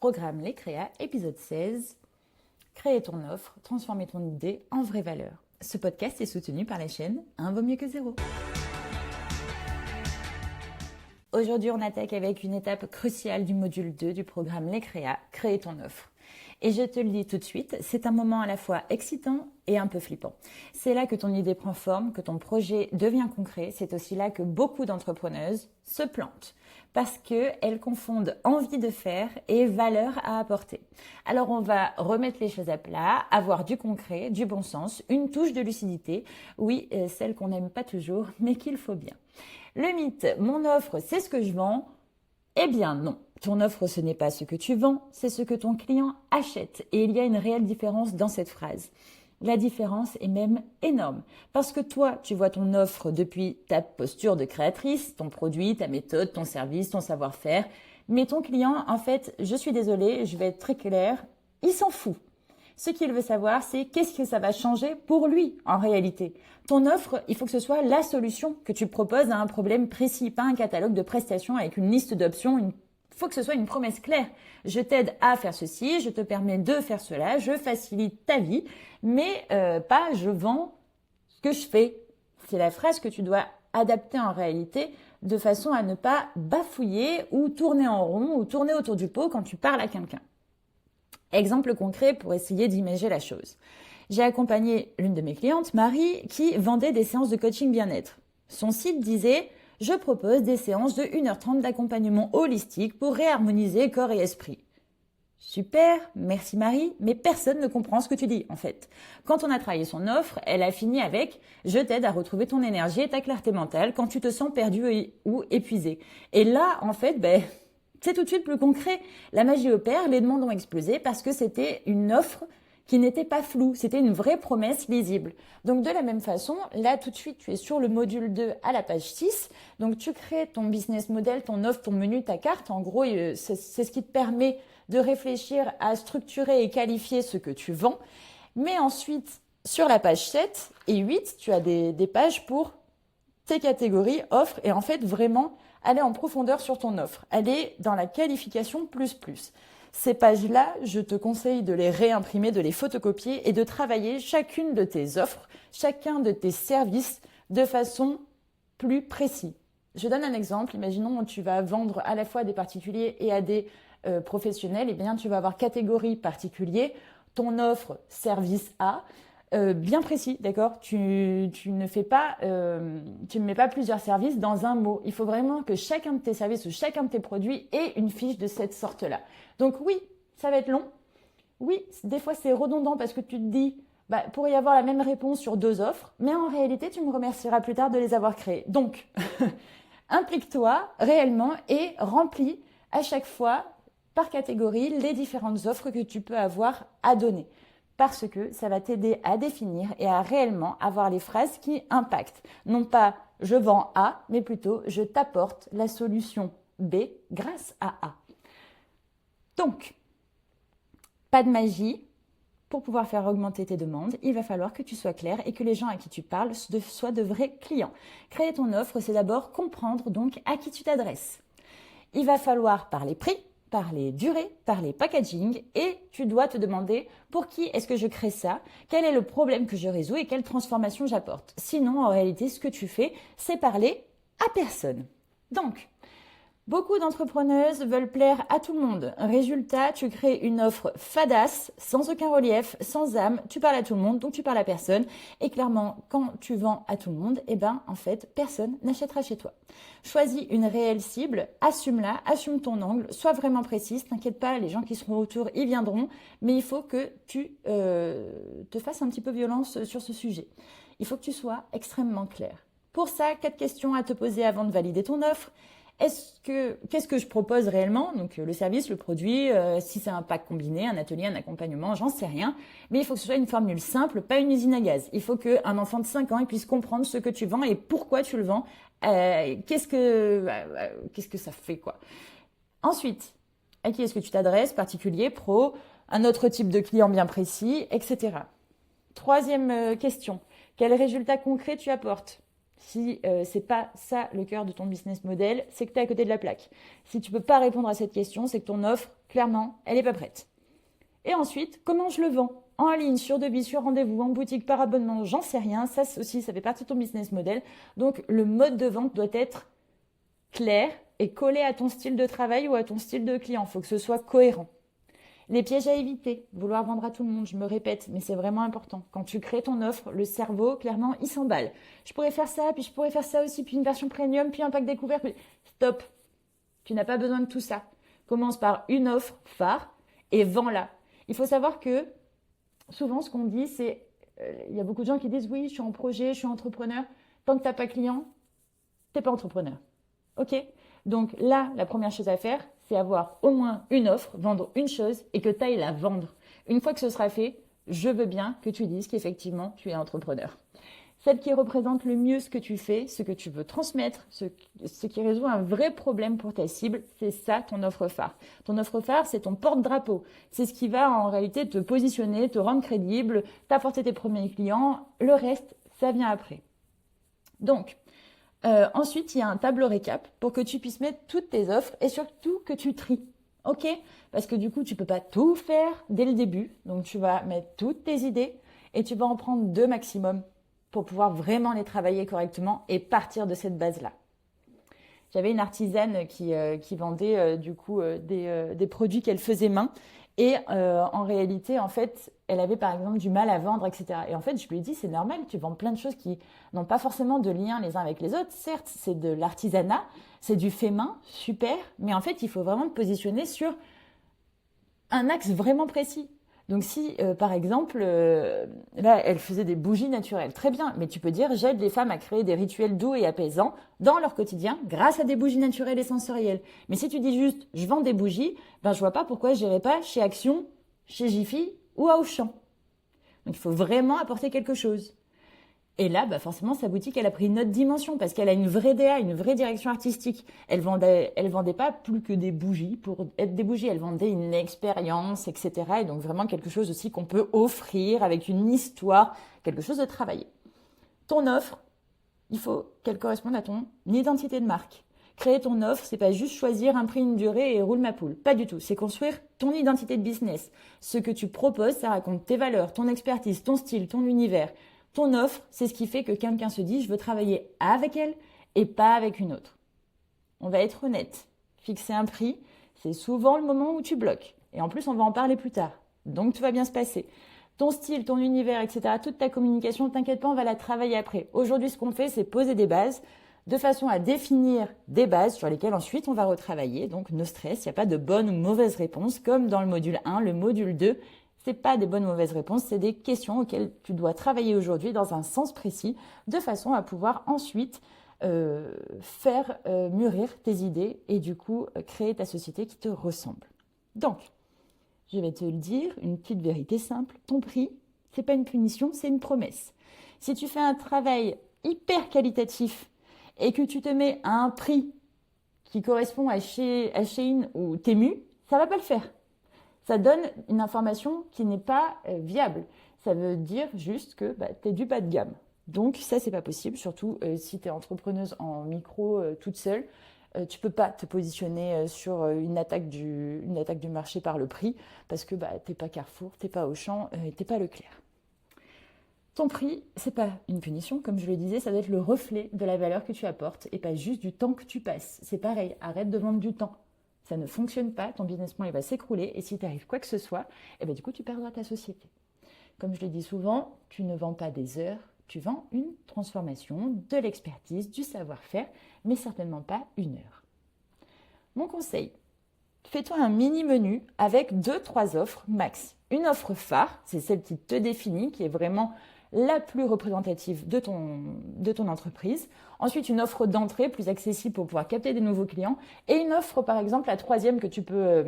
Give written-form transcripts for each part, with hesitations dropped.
Programme Les Créas, épisode 16. Créer ton offre, transformer ton idée en vraie valeur. Ce podcast est soutenu par la chaîne Un vaut mieux que zéro. Aujourd'hui, on attaque avec une étape cruciale du module 2 du programme Les Créas, créer ton offre. Et je te le dis tout de suite, c'est un moment à la fois excitant et un peu flippant. C'est là que ton idée prend forme, que ton projet devient concret. C'est aussi là que beaucoup d'entrepreneuses se plantent parce qu'elles confondent envie de faire et valeur à apporter. Alors on va remettre les choses à plat, avoir du concret, du bon sens, une touche de lucidité. Oui, celle qu'on n'aime pas toujours, mais qu'il faut bien. Le mythe, mon offre, c'est ce que je vends. Eh bien non, ton offre ce n'est pas ce que tu vends, c'est ce que ton client achète. Et il y a une réelle différence dans cette phrase. La différence est même énorme parce que toi, tu vois ton offre depuis ta posture de créatrice, ton produit, ta méthode, ton service, ton savoir-faire. Mais ton client, en fait, je suis désolée, je vais être très claire, il s'en fout. Ce qu'il veut savoir, c'est qu'est-ce que ça va changer pour lui en réalité. Ton offre, il faut que ce soit la solution que tu proposes à un problème précis, pas un catalogue de prestations avec une liste d'options. Il faut que ce soit une promesse claire. Je t'aide à faire ceci, je te permets de faire cela, je facilite ta vie, mais pas je vends ce que je fais. C'est la phrase que tu dois adapter en réalité de façon à ne pas bafouiller ou tourner en rond ou tourner autour du pot quand tu parles à quelqu'un. Exemple concret pour essayer d'imager la chose. J'ai accompagné l'une de mes clientes, Marie, qui vendait des séances de coaching bien-être. Son site disait « Je propose des séances de 1h30 d'accompagnement holistique pour réharmoniser corps et esprit ». Super, merci Marie, mais personne ne comprend ce que tu dis en fait. Quand on a travaillé son offre, elle a fini avec « Je t'aide à retrouver ton énergie et ta clarté mentale quand tu te sens perdu ou épuisé ». Et là, en fait, c'est tout de suite plus concret. La magie opère, les demandes ont explosé parce que c'était une offre qui n'était pas floue. C'était une vraie promesse lisible. Donc de la même façon, là tout de suite, tu es sur le module 2 à la page 6. Donc tu crées ton business model, ton offre, ton menu, ta carte. En gros, c'est ce qui te permet de réfléchir à structurer et qualifier ce que tu vends. Mais ensuite, sur la page 7 et 8, tu as des pages pour tes catégories, offres et en fait vraiment aller en profondeur sur ton offre. Aller dans la qualification plus. Ces pages-là, je te conseille de les réimprimer, de les photocopier et de travailler chacune de tes offres, chacun de tes services de façon plus précise. Je donne un exemple. Imaginons que tu vas vendre à la fois à des particuliers et à des professionnels. Eh bien, tu vas avoir catégorie particulier, ton offre service A, bien précis, d'accord ? Tu ne mets pas plusieurs services dans un mot. Il faut vraiment que chacun de tes services ou chacun de tes produits ait une fiche de cette sorte-là. Donc oui, ça va être long. Oui, des fois c'est redondant parce que tu te dis, pour y avoir la même réponse sur 2 offres, mais en réalité, tu me remercieras plus tard de les avoir créées. Donc, implique-toi réellement et remplis à chaque fois par catégorie les différentes offres que tu peux avoir à donner. Parce que ça va t'aider à définir et à réellement avoir les phrases qui impactent. Non pas « je vends A », mais plutôt « je t'apporte la solution B grâce à A ». Donc, pas de magie. Pour pouvoir faire augmenter tes demandes, il va falloir que tu sois clair et que les gens à qui tu parles soient de vrais clients. Créer ton offre, c'est d'abord comprendre donc à qui tu t'adresses. Il va falloir parler prix, parler durée, parler packaging et tu dois te demander pour qui est-ce que je crée ça, quel est le problème que je résous et quelle transformation j'apporte. Sinon, en réalité, ce que tu fais, c'est parler à personne. Donc, beaucoup d'entrepreneuses veulent plaire à tout le monde. Résultat, tu crées une offre fadasse, sans aucun relief, sans âme. Tu parles à tout le monde, donc tu parles à personne. Et clairement, quand tu vends à tout le monde, en fait, personne n'achètera chez toi. Choisis une réelle cible, assume-la, assume ton angle, sois vraiment précise. T'inquiète pas, les gens qui seront autour, ils viendront. Mais il faut que tu te fasses un petit peu violence sur ce sujet. Il faut que tu sois extrêmement clair. Pour ça, 4 questions à te poser avant de valider ton offre. Qu'est-ce que je propose réellement ? Donc le service, le produit, si c'est un pack combiné, un atelier, un accompagnement, j'en sais rien. Mais il faut que ce soit une formule simple, pas une usine à gaz. Il faut qu'un enfant de 5 ans puisse comprendre ce que tu vends et pourquoi tu le vends. Qu'est-ce que ça fait quoi ? Ensuite, à qui est-ce que tu t'adresses ? Particulier, pro, un autre type de client bien précis, etc. Troisième question, quel résultat concret tu apportes ? Si c'est pas ça le cœur de ton business model, c'est que tu es à côté de la plaque. Si tu peux pas répondre à cette question, c'est que ton offre, clairement, elle est pas prête. Et ensuite, comment je le vends? En ligne, sur devis, sur rendez-vous, en boutique, par abonnement, j'en sais rien. Ça aussi, ça fait partie de ton business model. Donc, le mode de vente doit être clair et collé à ton style de travail ou à ton style de client. Il faut que ce soit cohérent. Les pièges à éviter, vouloir vendre à tout le monde, je me répète, mais c'est vraiment important. Quand tu crées ton offre, le cerveau, clairement, il s'emballe. Je pourrais faire ça, puis je pourrais faire ça aussi, puis une version premium, puis un pack découvert. Stop. Tu n'as pas besoin de tout ça. Commence par une offre phare et vends-la. Il faut savoir que souvent, ce qu'on dit, c'est, il y a beaucoup de gens qui disent, oui, je suis en projet, je suis entrepreneur. Tant que tu n'as pas client, tu n'es pas entrepreneur. OK? Donc là, la première chose à faire, c'est avoir au moins une offre, vendre une chose et que tu ailles la vendre. Une fois que ce sera fait, je veux bien que tu dises qu'effectivement, tu es entrepreneur. Celle qui représente le mieux ce que tu fais, ce que tu veux transmettre, ce qui résout un vrai problème pour ta cible, c'est ça ton offre phare. Ton offre phare, c'est ton porte-drapeau. C'est ce qui va en réalité te positionner, te rendre crédible, t'apporter tes premiers clients. Le reste, ça vient après. Donc, ensuite, il y a un tableau récap pour que tu puisses mettre toutes tes offres et surtout que tu tries. OK? Parce que du coup, tu peux pas tout faire dès le début. Donc, tu vas mettre toutes tes idées et tu vas en prendre 2 maximum pour pouvoir vraiment les travailler correctement et partir de cette base-là. J'avais une artisane qui vendait des produits qu'elle faisait main. Et en réalité, en fait, elle avait par exemple du mal à vendre, etc. Et en fait, je lui ai dit, c'est normal, tu vends plein de choses qui n'ont pas forcément de lien les uns avec les autres. Certes, c'est de l'artisanat, c'est du fait main, super. Mais en fait, il faut vraiment te positionner sur un axe vraiment précis. Donc si, par exemple, là, elle faisait des bougies naturelles, très bien, mais tu peux dire, j'aide les femmes à créer des rituels doux et apaisants dans leur quotidien grâce à des bougies naturelles et sensorielles. Mais si tu dis juste, je vends des bougies, ben je vois pas pourquoi je n'irais pas chez Action, chez Jiffy ou à Auchan. Donc il faut vraiment apporter quelque chose. Et là, bah forcément, sa boutique, elle a pris une autre dimension parce qu'elle a une vraie DA, une vraie direction artistique. Elle vendait pas plus que des bougies pour être des bougies. Elle vendait une expérience, etc. Et donc vraiment quelque chose aussi qu'on peut offrir avec une histoire, quelque chose de travaillé. Ton offre, il faut qu'elle corresponde à ton identité de marque. Créer ton offre, c'est pas juste choisir un prix, une durée et roule ma poule. Pas du tout. C'est construire ton identité de business. Ce que tu proposes, ça raconte tes valeurs, ton expertise, ton style, ton univers. Ton offre, c'est ce qui fait que quelqu'un se dit « je veux travailler avec elle et pas avec une autre ». On va être honnête. Fixer un prix, c'est souvent le moment où tu bloques. Et en plus, on va en parler plus tard. Donc, tout va bien se passer. Ton style, ton univers, etc., toute ta communication, t'inquiète pas, on va la travailler après. Aujourd'hui, ce qu'on fait, c'est poser des bases de façon à définir des bases sur lesquelles ensuite on va retravailler. Donc, no stress, il n'y a pas de bonne ou mauvaise réponse comme dans le module 1, le module 2. C'est pas des bonnes ou mauvaises réponses, c'est des questions auxquelles tu dois travailler aujourd'hui dans un sens précis, de façon à pouvoir ensuite faire mûrir tes idées et du coup créer ta société qui te ressemble. Donc, je vais te le dire, une petite vérité simple, ton prix, c'est pas une punition, c'est une promesse. Si tu fais un travail hyper qualitatif et que tu te mets à un prix qui correspond à Shein ou Temu, ça va pas le faire. Ça donne une information qui n'est pas viable. Ça veut dire juste que tu es du bas de gamme. Donc ça, c'est pas possible, surtout si tu es entrepreneuse en micro toute seule. Tu peux pas te positionner sur une attaque du marché par le prix parce que t'es pas Carrefour, t'es pas Auchan, t'es pas Leclerc. Ton prix, c'est pas une punition, comme je le disais, ça doit être le reflet de la valeur que tu apportes et pas juste du temps que tu passes. C'est pareil, arrête de vendre du temps. Ça ne fonctionne pas, ton business plan il va s'écrouler et si t'arrive quoi que ce soit, du coup tu perdras ta société. Comme je le dis souvent, tu ne vends pas des heures, tu vends une transformation, de l'expertise, du savoir-faire, mais certainement pas une heure. Mon conseil, fais-toi un mini menu avec 2-3 offres max. Une offre phare, c'est celle qui te définit, qui est vraiment la plus représentative de ton entreprise. Ensuite, une offre d'entrée plus accessible pour pouvoir capter des nouveaux clients. Et une offre, par exemple, la troisième que tu peux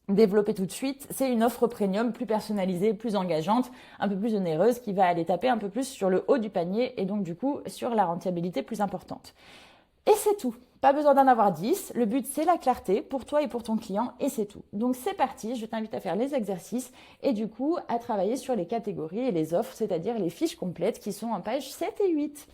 développer tout de suite, c'est une offre premium plus personnalisée, plus engageante, un peu plus onéreuse, qui va aller taper un peu plus sur le haut du panier et donc du coup sur la rentabilité plus importante. Et c'est tout. Pas besoin d'en avoir 10. Le but, c'est la clarté pour toi et pour ton client et c'est tout. Donc, c'est parti. Je t'invite à faire les exercices et du coup, à travailler sur les catégories et les offres, c'est-à-dire les fiches complètes qui sont en pages 7 et 8.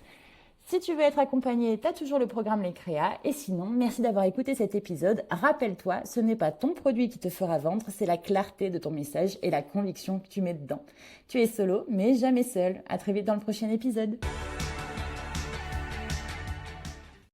Si tu veux être accompagné, tu as toujours le programme Les Créas. Et sinon, merci d'avoir écouté cet épisode. Rappelle-toi, ce n'est pas ton produit qui te fera vendre, c'est la clarté de ton message et la conviction que tu mets dedans. Tu es solo, mais jamais seul. À très vite dans le prochain épisode.